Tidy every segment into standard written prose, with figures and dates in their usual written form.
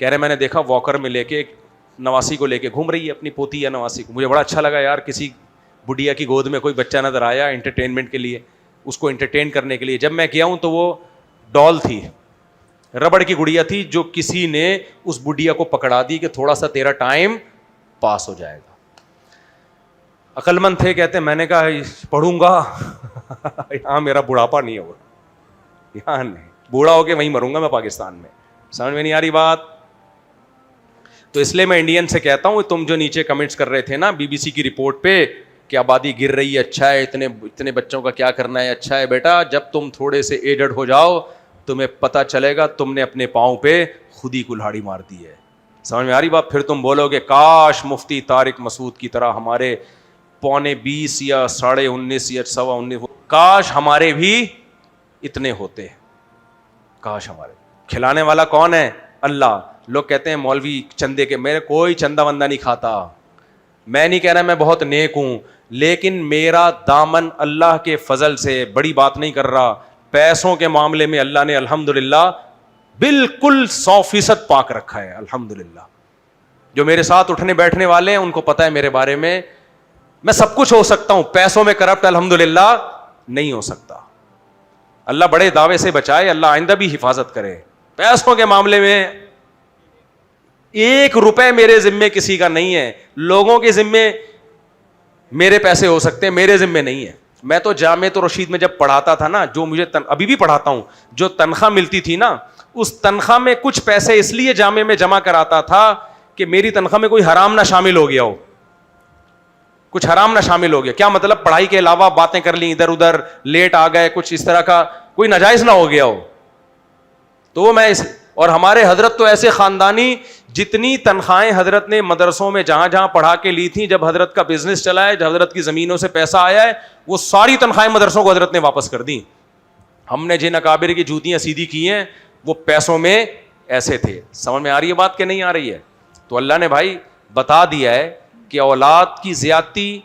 کہہ رہے میں نے دیکھا واکر میں لے کے ایک نواسی کو لے کے گھوم رہی ہے اپنی پوتی یا نواسی کو. مجھے بڑا اچھا لگا یار, کسی بڑھیا کی گود میں کوئی بچہ نظر آیا انٹرٹینمنٹ کے لیے, اس کو انٹرٹین کرنے کے لیے. جب میں گیا ہوں تو وہ ڈال تھی, ربڑ کی گڑیا تھی, جو کسی نے اس بڑھیا کو پکڑا دی کہ تھوڑا سا تیرا ٹائم پاس ہو جائے گا. عقل مند تھے, کہتے میں نے کہا پڑھوں گا یہاں میرا بڑھاپا نہیں ہوگا, یہاں نہیں, بوڑھا ہو کے وہیں مروں گا میں پاکستان میں. سمجھ میں نہیں آ رہی بات؟ تو اس لیے میں انڈین سے کہتا ہوں, تم جو نیچے کمنٹس کر رہے تھے نا بی بی سی کی رپورٹ پہ کہ آبادی گر رہی ہے, اچھا ہے, اتنے بچوں کا کیا کرنا ہے, اچھا ہے بیٹا, جب تم تھوڑے سے ایجڈ ہو جاؤ تمہیں پتہ چلے گا تم نے اپنے پاؤں پہ خود ہی کلہاڑی مار دی ہے. سمجھ میں آ رہی بات؟ پھر تم بولو گے کاش مفتی طارق مسعود کی طرح ہمارے 20.25 یا 19.5 یا 19.25 کاش ہمارے بھی اتنے ہوتے, کاش ہمارے. کھلانے والا کون ہے؟ اللہ. لوگ کہتے ہیں مولوی چندے کے, میرے کوئی چندہ وندہ نہیں کھاتا. میں نہیں کہہ رہا میں بہت نیک ہوں, لیکن میرا دامن اللہ کے فضل سے, بڑی بات نہیں کر رہا, پیسوں کے معاملے میں اللہ نے الحمدللہ بالکل 100% پاک رکھا ہے الحمدللہ. جو میرے ساتھ اٹھنے بیٹھنے والے ہیں ان کو پتہ ہے میرے بارے میں, میں سب کچھ ہو سکتا ہوں, پیسوں میں کرپٹ الحمدللہ نہیں ہو سکتا. اللہ بڑے دعوے سے بچائے, اللہ آئندہ بھی حفاظت کرے. پیسوں کے معاملے میں 1 روپے میرے ذمے کسی کا نہیں ہے. لوگوں کے ذمے میرے پیسے ہو سکتے ہیں, میرے ذمے نہیں ہے. میں تو جامعۃ الرشید میں جب پڑھاتا تھا نا, جو مجھے ابھی بھی پڑھاتا ہوں, جو تنخواہ ملتی تھی نا, اس تنخواہ میں کچھ پیسے اس لیے جامعہ میں جمع کراتا تھا کہ میری تنخواہ میں کوئی حرام نہ شامل ہو گیا ہو, کچھ حرام نہ شامل ہو گیا. کیا مطلب؟ پڑھائی کے علاوہ باتیں کر لیں ادھر ادھر, لیٹ آ گئے, کچھ اس طرح کا کوئی ناجائز نہ ہو گیا ہو. تو میں اور ہمارے حضرت تو ایسے خاندانی, جتنی تنخواہیں حضرت نے مدرسوں میں جہاں جہاں پڑھا کے لی تھیں, جب حضرت کا بزنس چلا ہے, جب حضرت کی زمینوں سے پیسہ آیا ہے, وہ ساری تنخواہیں مدرسوں کو حضرت نے واپس کر دی. ہم نے جن اکابر کی جوتیاں سیدھی کی ہیں وہ پیسوں میں ایسے تھے. سمجھ میں آ رہی ہے بات کہ نہیں آ رہی ہے؟ تو اللہ نے بھائی بتا دیا ہے کہ اولاد کی زیادتی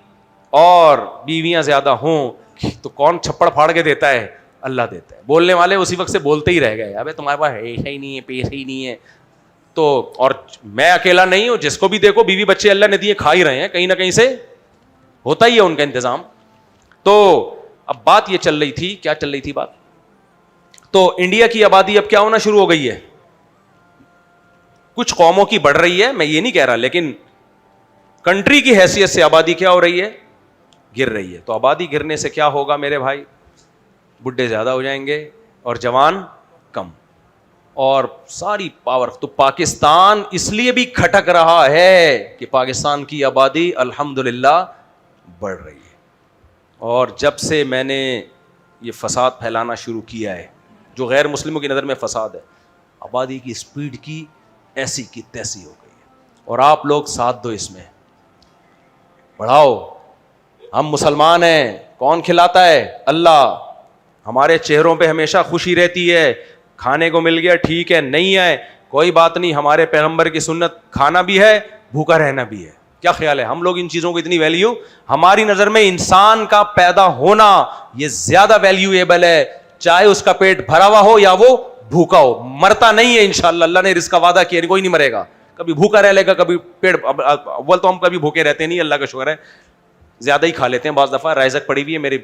اور بیویاں زیادہ ہوں تو کون چھپڑ پھاڑ کے دیتا ہے؟ اللہ دیتا ہے. بولنے والے اسی وقت سے بولتے ہی رہ گئے, ابے تمہارے پاس ہے ہی نہیں ہے, پیسے ہی نہیں ہے. تو اور میں اکیلا نہیں ہوں, جس کو بھی دیکھو بیوی بچے اللہ نے دیے کھا ہی رہے ہیں, کہیں نہ کہیں سے ہوتا ہی ہے ان کا انتظام. تو اب بات یہ چل رہی تھی, کیا چل رہی تھی بات؟ تو انڈیا کی آبادی اب کیا ہونا شروع ہو گئی ہے, کچھ قوموں کی بڑھ رہی ہے, میں یہ نہیں کہہ رہا, لیکن کنٹری کی حیثیت سے آبادی کیا ہو رہی ہے؟ گر رہی ہے. تو آبادی گرنے سے کیا ہوگا میرے بھائی؟ بڈھے زیادہ ہو جائیں گے اور جوان کم, اور ساری پاور. تو پاکستان اس لیے بھی کھٹک رہا ہے کہ پاکستان کی آبادی الحمدللہ بڑھ رہی ہے. اور جب سے میں نے یہ فساد پھیلانا شروع کیا ہے, جو غیر مسلموں کی نظر میں فساد ہے, آبادی کی سپیڈ کی ایسی کی تیسی ہو گئی ہے. اور آپ لوگ ساتھ دو, اس میں بڑھاؤ. ہم مسلمان ہیں, کون کھلاتا ہے؟ اللہ. ہمارے چہروں پہ ہمیشہ خوشی رہتی ہے, کھانے کو مل گیا ٹھیک ہے, نہیں ہے کوئی بات نہیں. ہمارے پیغمبر کی سنت کھانا بھی ہے, بھوکا رہنا بھی ہے. کیا خیال ہے؟ ہم لوگ ان چیزوں کو اتنی ویلیو, ہماری نظر میں انسان کا پیدا ہونا یہ زیادہ ویلیویبل ہے, چاہے اس کا پیٹ بھرا ہوا ہو یا وہ بھوکا ہو. مرتا نہیں ہے انشاءاللہ, اللہ نے رزق کا وعدہ کیا, کوئی نہیں مرے گا. کبھی بھوکا رہ لے گا, کبھی پیٹ. اول تو ہم کبھی بھوکے رہتے نہیں, اللہ کا شکر ہے, زیادہ ہی کھا لیتے ہیں. بعض دفعہ رائزک پڑی ہوئی ہے میری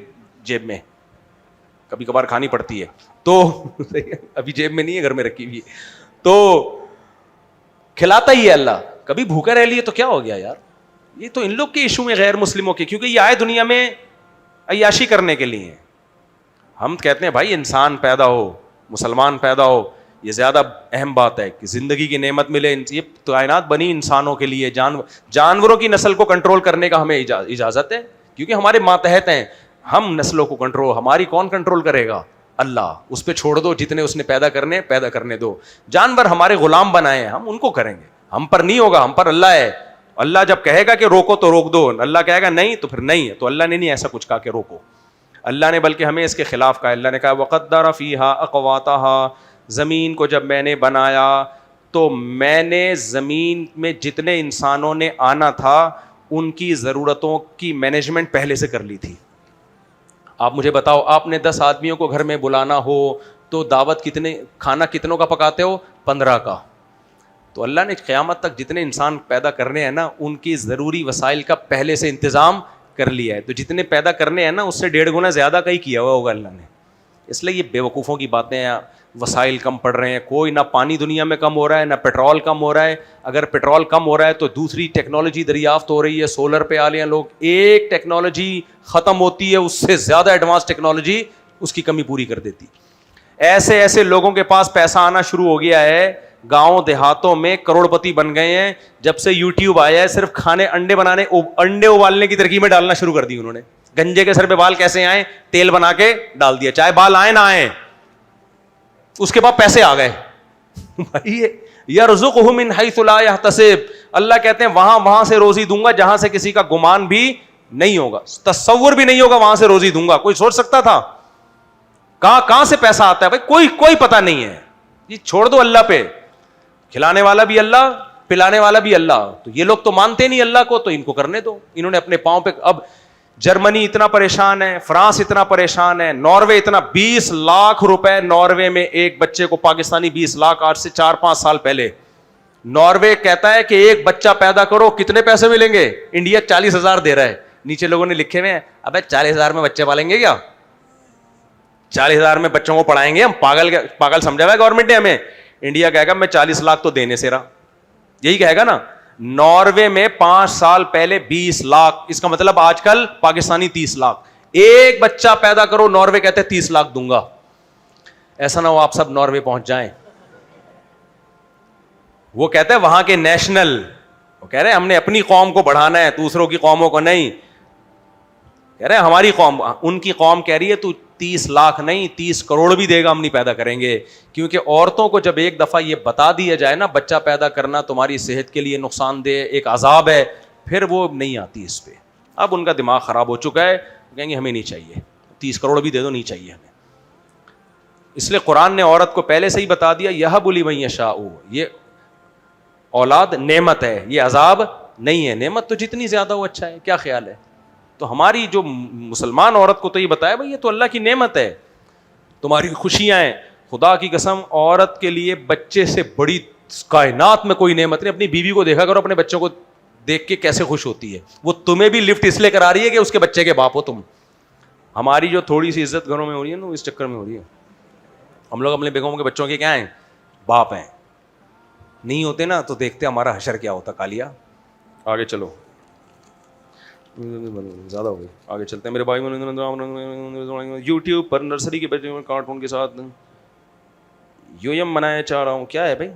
جیب میں, کبھی کبھار کھانی پڑتی ہے, تو ابھی جیب میں نہیں ہے, گھر میں رکھی ہوئی ہے, تو کھلاتا ہی ہے اللہ. کبھی بھوکا رہ لیے تو کیا ہو گیا یار؟ یہ تو ان لوگ کے ایشو میں, غیر مسلموں کے, کیونکہ یہ آئے دنیا میں عیاشی کرنے کے لیے. ہم کہتے ہیں بھائی انسان پیدا ہو, مسلمان پیدا ہو, یہ زیادہ اہم بات ہے کہ زندگی کی نعمت ملے. یہ کائنات بنی انسانوں کے لیے, جانوروں کی نسل کو کنٹرول کرنے کا ہمیں اجازت ہے, کیونکہ ہمارے ماتحت ہیں. ہم نسلوں کو کنٹرول, ہماری کون کنٹرول کرے گا؟ اللہ. اس پہ چھوڑ دو, جتنے اس نے پیدا کرنے دو. جانور ہمارے غلام بنائے ہیں, ہم ان کو کریں گے, ہم پر نہیں ہوگا, ہم پر اللہ ہے. اللہ جب کہے گا کہ روکو تو روک دو, اللہ کہے گا نہیں تو پھر نہیں ہے. تو اللہ نے نہیں ایسا کچھ کہا کہ روکو, اللہ نے بلکہ ہمیں اس کے خلاف کہا. اللہ نے کہا وقدر فیہا اقواتہا, زمین کو جب میں نے بنایا تو میں نے زمین میں جتنے انسانوں نے آنا تھا ان کی ضرورتوں کی مینجمنٹ پہلے سے کر لی تھی. آپ مجھے بتاؤ, آپ نے 10 آدمیوں کو گھر میں بلانا ہو تو دعوت کھانا کتنوں کا پکاتے ہو؟ 15 کا. تو اللہ نے قیامت تک جتنے انسان پیدا کرنے ہیں نا ان کی ضروری وسائل کا پہلے سے انتظام کر لیا ہے. تو جتنے پیدا کرنے ہیں نا اس سے 1.5 گنا زیادہ کا ہی کیا ہوا ہوگا اللہ نے. اس لیے یہ بیوقوفوں کی باتیں ہیں, وسائل کم پڑ رہے ہیں. کوئی نہ پانی دنیا میں کم ہو رہا ہے, نہ پیٹرول کم ہو رہا ہے. اگر پیٹرول کم ہو رہا ہے تو دوسری ٹیکنالوجی دریافت ہو رہی ہے, سولر پہ آ رہے ہیں لوگ. ایک ٹیکنالوجی ختم ہوتی ہے اس سے زیادہ ایڈوانس ٹیکنالوجی اس کی کمی پوری کر دیتی. ایسے ایسے لوگوں کے پاس پیسہ آنا شروع ہو گیا ہے, گاؤں دیہاتوں میں کروڑ پتی بن گئے ہیں جب سے یوٹیوب آیا ہے. صرف کھانے انڈے بنانے, انڈے ابالنے کی ترکیبیں ڈالنا شروع کر دی انہوں نے. گنجے کے سر پہ بال کیسے آئیں, تیل بنا کے ڈال دیا, چاہے بال آئے نہ آئے, اس کے بعد پیسے آ گئے. یرزقہ من حیث لا یحتسب, اللہ کہتے ہیں وہاں سے روزی دوں گا جہاں سے کسی کا گمان بھی نہیں ہوگا, تصور بھی نہیں ہوگا وہاں سے روزی دوں گا. کوئی سوچ سکتا تھا کہاں سے پیسہ آتا ہے بھائی؟ کوئی پتہ نہیں ہے. یہ چھوڑ دو اللہ پہ, کھلانے والا بھی اللہ, پلانے والا بھی اللہ. تو یہ لوگ تو مانتے نہیں اللہ کو, تو ان کو کرنے دو. انہوں نے اپنے پاؤں پہ, اب جرمنی اتنا پریشان ہے, فرانس اتنا پریشان ہے, ناروے اتنا, 20 لاکھ روپے ناروے میں ایک بچے کو, پاکستانی 20 لاکھ آج سے 4-5 سال پہلے. ناروے کہتا ہے کہ ایک بچہ پیدا کرو کتنے پیسے ملیں گے, انڈیا 40,000 دے رہا ہے. نیچے لوگوں نے لکھے ہوئے ہیں ابے 40,000 میں بچے پالیں گے کیا, 40,000 میں بچوں کو پڑھائیں گے ہم؟ پاگل سمجھا ہوا ہے گورنمنٹ نے ہمیں. انڈیا کہے گا میں 40 لاکھ تو دینے سے رہا, یہی کہے گا نا. ناروے میں 5 سال پہلے 20 لاکھ, اس کا مطلب آج کل پاکستانی 30 لاکھ. ایک بچہ پیدا کرو, ناروے کہتے ہیں 30 لاکھ دوں گا. ایسا نہ ہو آپ سب ناروے پہنچ جائیں. وہ کہتے ہیں وہاں کے نیشنل, وہ کہہ رہے ہیں ہم نے اپنی قوم کو بڑھانا ہے, دوسروں کی قوموں کو نہیں. کہہ رہے ہیں ہماری قوم, ان کی قوم کہہ رہی ہے تو 30 لاکھ نہیں 30 کروڑ بھی دے گا ہم نہیں پیدا کریں گے. کیونکہ عورتوں کو جب ایک دفعہ یہ بتا دیا جائے نا بچہ پیدا کرنا تمہاری صحت کے لیے نقصان دہ, ایک عذاب ہے, پھر وہ نہیں آتی اس پہ. اب ان کا دماغ خراب ہو چکا ہے, کہیں گے ہمیں نہیں چاہیے, 30 کروڑ بھی دے دو نہیں چاہیے ہمیں. اس لیے قرآن نے عورت کو پہلے سے ہی بتا دیا یہب لمن یشاء, یہ اولاد نعمت ہے, یہ عذاب نہیں ہے. نعمت تو جتنی زیادہ ہو اچھا ہے. کیا خیال ہے؟ تو ہماری جو مسلمان عورت کو تو یہ بتایا بھائی یہ تو اللہ کی نعمت ہے, تمہاری خوشیاں ہیں. خدا کی قسم عورت کے لیے بچے سے بڑی کائنات میں کوئی نعمت نہیں. اپنی بیوی کو دیکھا کرو, اپنے بچوں کو دیکھ کے کیسے خوش ہوتی ہے. وہ تمہیں بھی لفٹ اس لیے کرا رہی ہے کہ اس کے بچے کے باپ ہو تم. ہماری جو تھوڑی سی عزت گھروں میں ہو رہی ہے نا اس چکر میں ہو رہی ہے. ہم لوگ اپنے بیگموں کے بچوں کے کیا ہیں, باپ ہیں. نہیں ہوتے نا تو دیکھتے ہمارا حشر کیا ہوتا. کالیا آگے چلو, زیادہ ہو گئی, آگے چلتے ہیں میرے بھائی. یوٹیوب پر نرسری کے بچوں میں کارٹون کے ساتھ یویم بنانا چاہ رہا ہوں. کیا ہے بھائی؟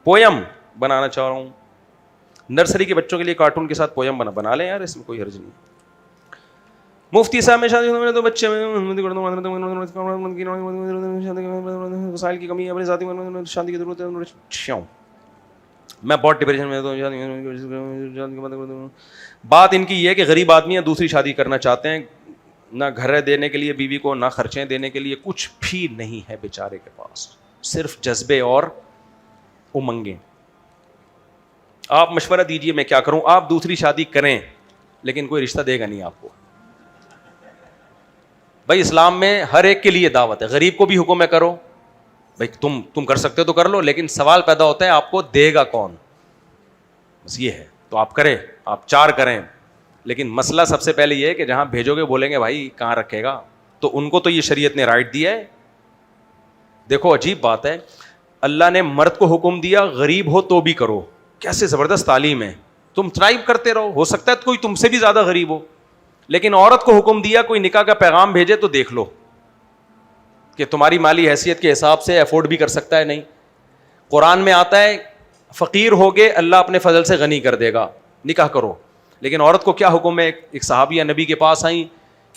پویم بنانا چاہ رہا ہوں. نرسری کے بچوں کے لیے کارٹون کے ساتھ پویم بنا لیں یار, اس میں کوئی حرج نہیں. مفتی صاحب میں شادی ہونے تو بچے وسائل کی کمی ہے, اپنی ذاتی شادی کی ضرورت ہے. میں بہت ڈپریشن میں ہوں. بات ان کی یہ ہے کہ غریب آدمی ہیں, دوسری شادی کرنا چاہتے ہیں, نہ گھر دینے کے لیے بیوی کو, نہ خرچیں دینے کے لیے, کچھ بھی نہیں ہے بیچارے کے پاس, صرف جذبے اور امنگیں. آپ مشورہ دیجئے میں کیا کروں. آپ دوسری شادی کریں لیکن کوئی رشتہ دے گا نہیں آپ کو. بھائی اسلام میں ہر ایک کے لیے دعوت ہے. غریب کو بھی حکم ہے کرو بھائی, تم کر سکتے ہو تو کر لو, لیکن سوال پیدا ہوتا ہے آپ کو دے گا کون, بس یہ ہے. تو آپ کریں, آپ 4 کریں, لیکن مسئلہ سب سے پہلے یہ ہے کہ جہاں بھیجو گے بولیں گے بھائی کہاں رکھے گا. تو ان کو تو یہ شریعت نے رائٹ دیا ہے. دیکھو عجیب بات ہے, اللہ نے مرد کو حکم دیا غریب ہو تو بھی کرو. کیسے زبردست تعلیم ہے. تم ٹرائی کرتے رہو, ہو سکتا ہے کوئی تم سے بھی زیادہ غریب ہو, لیکن عورت کو حکم دیا کوئی نکاح کا پیغام بھیجے تو دیکھ لو کہ تمہاری مالی حیثیت کے حساب سے افورڈ بھی کر سکتا ہے نہیں. قرآن میں آتا ہے فقیر ہوگے اللہ اپنے فضل سے غنی کر دے گا, نکاح کرو. لیکن عورت کو کیا حکم ہے؟ ایک صحابیہ نبی کے پاس آئیں,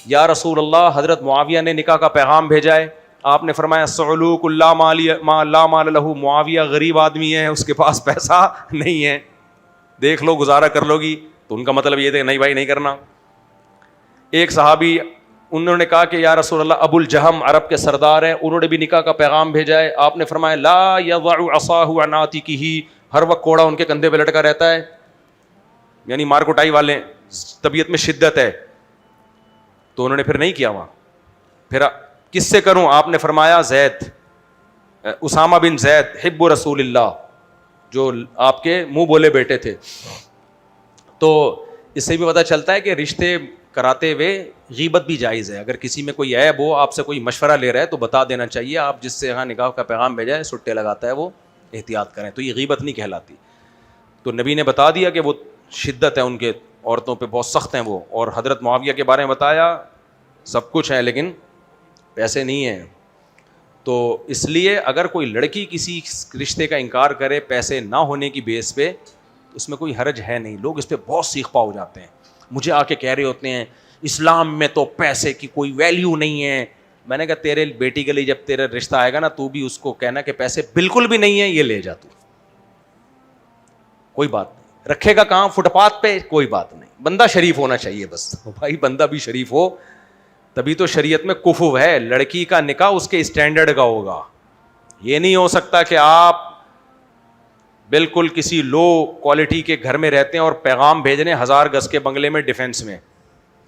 یا رسول اللہ حضرت معاویہ نے نکاح کا پیغام بھیجا ہے. آپ نے فرمایا سعلوک لا مال لہ, معاویہ غریب آدمی ہے, اس کے پاس پیسہ نہیں ہے, دیکھ لو گزارا کر لو گی. تو ان کا مطلب یہ تھا نہیں بھائی نہیں کرنا. ایک صحابی انہوں نے کہا کہ یا رسول اللہ ابو الجہم عرب کے سردار ہیں, انہوں نے بھی نکاح کا پیغام بھیجا ہے. آپ نے فرمایا لا یضع عصاہ عن عاتقہ, ہر وقت کوڑا ان کے کندھے پہ لٹکا رہتا ہے, یعنی مار کٹائی والے, طبیعت میں شدت ہے. تو انہوں نے پھر نہیں کیا وہاں. پھر کس سے کروں؟ آپ نے فرمایا زید, اسامہ بن زید حب رسول اللہ, جو آپ کے منہ بولے بیٹے تھے. تو اس سے بھی پتہ چلتا ہے کہ رشتے کراتے ہوئے غیبت بھی جائز ہے. اگر کسی میں کوئی عیب ہو, آپ سے کوئی مشورہ لے رہا ہے تو بتا دینا چاہیے. آپ جس سے یہاں نکاح کا پیغام بھیجا ہے سٹے لگاتا ہے, وہ احتیاط کریں. تو یہ غیبت نہیں کہلاتی. تو نبی نے بتا دیا کہ وہ شدت ہے ان کے, عورتوں پہ بہت سخت ہیں وہ. اور حضرت معاویہ کے بارے میں بتایا سب کچھ ہے لیکن پیسے نہیں ہیں. تو اس لیے اگر کوئی لڑکی کسی رشتے کا انکار کرے پیسے نہ ہونے کی بیس پہ, اس میں کوئی حرج ہے نہیں. لوگ اس پہ بہت سیخ پا ہو جاتے ہیں, مجھے آ کے کہہ رہے ہوتے ہیں اسلام میں تو پیسے کی کوئی ویلیو نہیں ہے. میں نے کہا تیرے بیٹی کے لیے جب تیرا رشتہ آئے گا نا, تو بھی اس کو کہنا کہ پیسے بالکل بھی نہیں ہیں, یہ لے جا تو, کوئی بات نہیں. رکھے گا کہاں, فٹ پاتھ پہ, کوئی بات نہیں. بندہ شریف ہونا چاہیے بس بھائی, بندہ بھی شریف ہو تبھی تو شریعت میں کفو ہے. لڑکی کا نکاح اس کے اسٹینڈرڈ کا ہوگا. یہ نہیں ہو سکتا کہ آپ بالکل کسی لو کوالٹی کے گھر میں رہتے ہیں اور پیغام بھیج رہے ہیں 1000 گز کے بنگلے میں ڈیفینس میں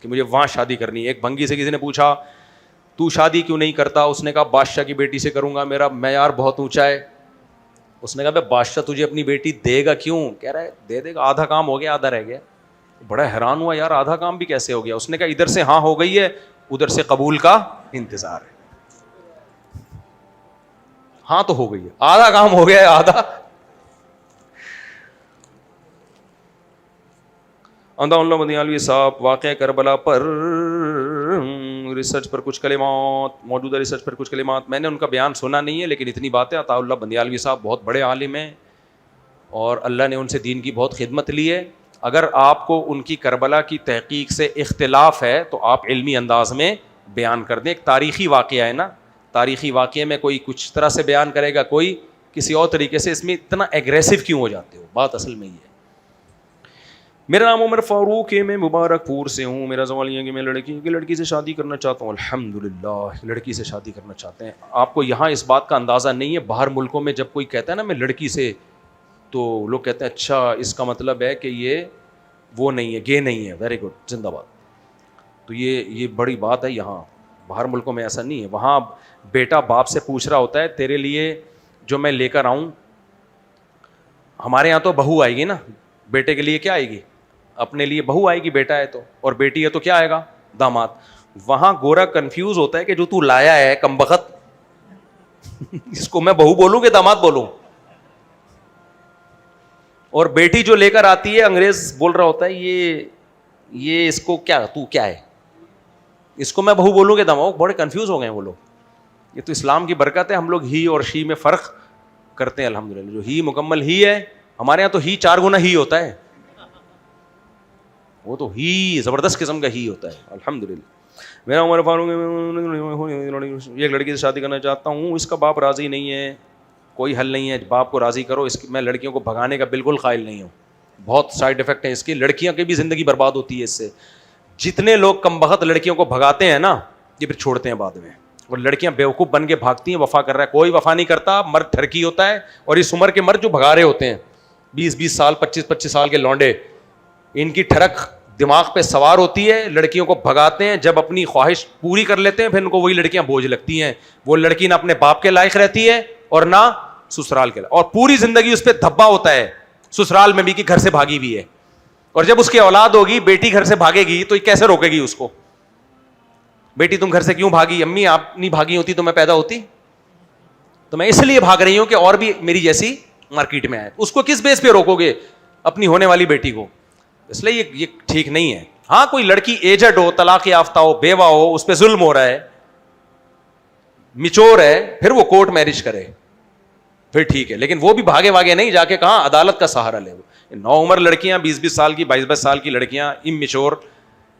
کہ مجھے وہاں شادی کرنی ہے. ایک بھنگی سے کسی نے پوچھا تو شادی کیوں نہیں کرتا, اس نے کہا بادشاہ کی بیٹی سے کروں گا, میرا معیار بہت اونچا ہے. اس نے کہا بھائی بادشاہ تجھے اپنی بیٹی دے گا کیوں؟ کہہ رہا ہے دے دے گا, آدھا کام ہو گیا آدھا رہ گیا. بڑا حیران ہوا یار آدھا کام بھی کیسے ہو گیا. اس نے کہا ادھر سے ہاں ہو گئی ہے, ادھر سے قبول کا انتظار ہے. ہاں تو ہو گئی ہے, آدھا کام ہو گیا ہے, آدھا. اللہ بندیالوی صاحب واقعہ کربلا پر ریسرچ پر کچھ کلمات, موجودہ ریسرچ پر کچھ کلمات. میں نے ان کا بیان سنا نہیں ہے لیکن اتنی باتیں, عطا اللہ بندیالوی صاحب بہت بڑے عالم ہیں اور اللہ نے ان سے دین کی بہت خدمت لی ہے. اگر آپ کو ان کی کربلا کی تحقیق سے اختلاف ہے تو آپ علمی انداز میں بیان کر دیں. ایک تاریخی واقعہ ہے نا, تاریخی واقعے میں کوئی کچھ طرح سے بیان کرے گا, کوئی کسی اور طریقے سے. اس میں اتنا ایگریسو کیوں ہو جاتے ہو, بات اصل میں یہ ہے. میرا نام عمر فاروق ہے, میں مبارک پور سے ہوں. میرا سوال یہ ہے کہ میں لڑکی سے شادی کرنا چاہتا ہوں. الحمدللہ لڑکی سے شادی کرنا چاہتے ہیں. آپ کو یہاں اس بات کا اندازہ نہیں ہے, باہر ملکوں میں جب کوئی کہتا ہے نا میں لڑکی سے, تو لوگ کہتے ہیں اچھا اس کا مطلب ہے کہ یہ وہ نہیں ہے, گے نہیں ہے. ویری گڈ, زندہ باد. تو یہ بڑی بات ہے. یہاں باہر ملکوں میں ایسا نہیں ہے. وہاں بیٹا باپ سے پوچھ رہا ہوتا ہے تیرے لیے جو میں لے کر آؤں, ہمارے یہاں تو بہو آئے گی نا, بیٹے کے لیے کیا آئے گی, اپنے لیے بہو آئے گی, بیٹا ہے تو, اور بیٹی ہے تو کیا آئے گا, داماد. وہاں گورا کنفیوز ہوتا ہے کہ جو تو لایا ہے کمبخت, اس کو میں بہو بولوں کہ داماد بولوں, اور بیٹی جو لے کر آتی ہے انگریز بول رہا ہوتا ہے یہ اس کو کیا, تو کیا ہے, اس کو میں بہو بولوں کہ داماد. بڑے کنفیوز ہو گئے وہ لوگ. یہ تو اسلام کی برکت ہے, ہم لوگ ہی اور شی میں فرق کرتے ہیں الحمدللہ. جو ہی مکمل ہی ہے, ہمارے یہاں تو ہی 4 گنا ہی ہوتا ہے, وہ تو ہی زبردست قسم کا ہی ہوتا ہے الحمدللہ. میرا عمر فاروق, ایک لڑکی سے شادی کرنا چاہتا ہوں, اس کا باپ راضی نہیں ہے, کوئی حل نہیں ہے, باپ کو راضی کرو. میں لڑکیوں کو بھگانے کا بالکل قائل نہیں ہوں, بہت سائڈ افیکٹ ہیں اس کی, لڑکیاں کی بھی زندگی برباد ہوتی ہے اس سے. جتنے لوگ کم بخت لڑکیوں کو بھگاتے ہیں نا, یہ پھر چھوڑتے ہیں بعد میں, اور لڑکیاں بیوقوف بن کے بھاگتی ہیں. وفا کر رہا ہے, کوئی وفا نہیں کرتا, مرد ٹھرکی ہوتا ہے. اور اس عمر کے مرد جو بھگا رہے ہوتے ہیں 20 سال 25 سال کے لونڈے, ان کی ٹھڑک دماغ پہ سوار ہوتی ہے, لڑکیوں کو بھگاتے ہیں. جب اپنی خواہش پوری کر لیتے ہیں پھر ان کو وہی لڑکیاں بوجھ لگتی ہیں. وہ لڑکی نہ اپنے باپ کے لائق رہتی ہے اور نہ سسرال کے لائق, اور پوری زندگی اس پہ دھبا ہوتا ہے سسرال میں بھی کہ گھر سے بھاگی ہوئی ہے. اور جب اس کی اولاد ہوگی, بیٹی گھر سے بھاگے گی تو یہ کیسے روکے گی اس کو, بیٹی تم گھر سے کیوں بھاگی, امی آپ نہیں بھاگی ہوتی تو میں پیدا ہوتی, تو میں اس لیے بھاگ رہی ہوں کہ اور بھی میری جیسی مارکیٹ میں آئے. اس کو کس بیس پہ روکو گے اپنی ہونے والی بیٹی کو, اس لیے یہ ٹھیک نہیں ہے. ہاں کوئی لڑکی ایجڈ ہو, طلاق یافتہ ہو, بیوہ ہو, اس پہ ظلم ہو رہا ہے, میچور ہے, پھر وہ کورٹ میرج کرے پھر ٹھیک ہے, لیکن وہ بھی بھاگے واگے نہیں جا کے کہاں عدالت کا سہارا لے. نو عمر لڑکیاں 20 سال کی 22 سال کی لڑکیاں امیچور,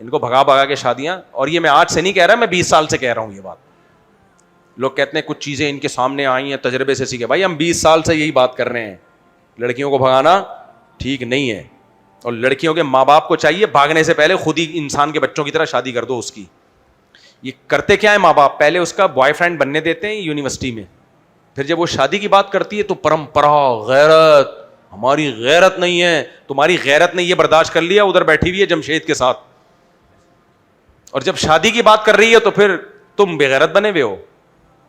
ان کو بھگا کے شادیاں. اور یہ میں آج سے نہیں کہہ رہا, میں 20 سال سے کہہ رہا ہوں یہ بات. لوگ کہتے ہیں کچھ چیزیں ان کے سامنے آئی ہیں تجربے سے سیکھے. بھائی ہم 20 سال سے یہی بات کر رہے ہیں, لڑکیوں کو بھگانا ٹھیک نہیں ہے. اور لڑکیوں کے ماں باپ کو چاہیے بھاگنے سے پہلے خود ہی انسان کے بچوں کی طرح شادی کر دو اس کی. یہ کرتے کیا ہے ماں باپ, پہلے اس کا بوائے فرینڈ بننے دیتے ہیں یونیورسٹی میں, پھر جب وہ شادی کی بات کرتی ہے تو پرمپرا, غیرت, ہماری غیرت نہیں ہے, تمہاری غیرت نے یہ برداشت کر لیا, ادھر بیٹھی ہوئی ہے جمشید کے ساتھ, اور جب شادی کی بات کر رہی ہے تو پھر تم بے غیرت بنے ہوئے ہو,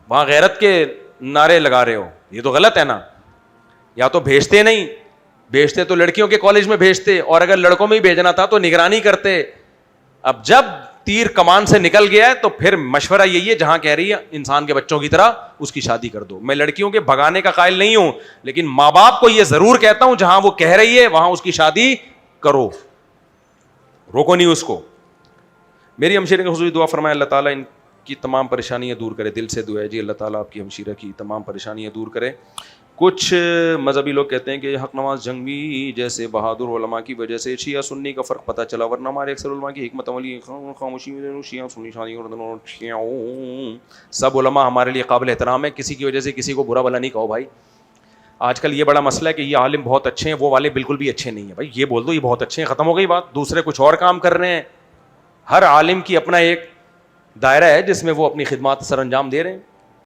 وہاں غیرت کے نعرے لگا رہے ہو. یہ تو غلط ہے نا. یا تو بھیجتے نہیں, بھیجتے تو لڑکیوں کے کالج میں بھیجتے, اور اگر لڑکوں میں ہی بھیجنا تھا تو نگرانی کرتے. اب جب تیر کمان سے نکل گیا ہے تو پھر مشورہ یہی ہے جہاں کہہ رہی ہے انسان کے بچوں کی طرح اس کی شادی کر دو. میں لڑکیوں کے بھگانے کا قائل نہیں ہوں, لیکن ماں باپ کو یہ ضرور کہتا ہوں جہاں وہ کہہ رہی ہے وہاں اس کی شادی کرو, روکو نہیں اس کو. میری ہمشیرے کی خصوصی دعا فرمائے اللہ تعالیٰ ان کی تمام پریشانیاں دور کرے. دل سے دعا ہے جی اللہ تعالیٰ آپ کی ہمشیرہ کی تمام پریشانیاں دور کرے. کچھ مذہبی لوگ کہتے ہیں کہ حق نواز جنگی جیسے بہادر علماء کی وجہ سے شیعہ سنی کا فرق پتہ چلا, ورنہ ہمارے اکثر علماء کی حکمت عملی خاموشی میں شیعہ سنی شادی. سب علماء ہمارے لیے قابل احترام ہے, کسی کی وجہ سے کسی کو برا بھلا نہیں کہو بھائی. آج کل یہ بڑا مسئلہ ہے کہ یہ عالم بہت اچھے ہیں, وہ والے بالکل بھی اچھے نہیں ہیں. بھائی یہ بول دو یہ بہت اچھے ہیں, ختم ہو گئی بات. دوسرے کچھ اور کام کر رہے ہیں. ہر عالم کی اپنا ایک دائرہ ہے جس میں وہ اپنی خدمات سر انجام دے رہے ہیں.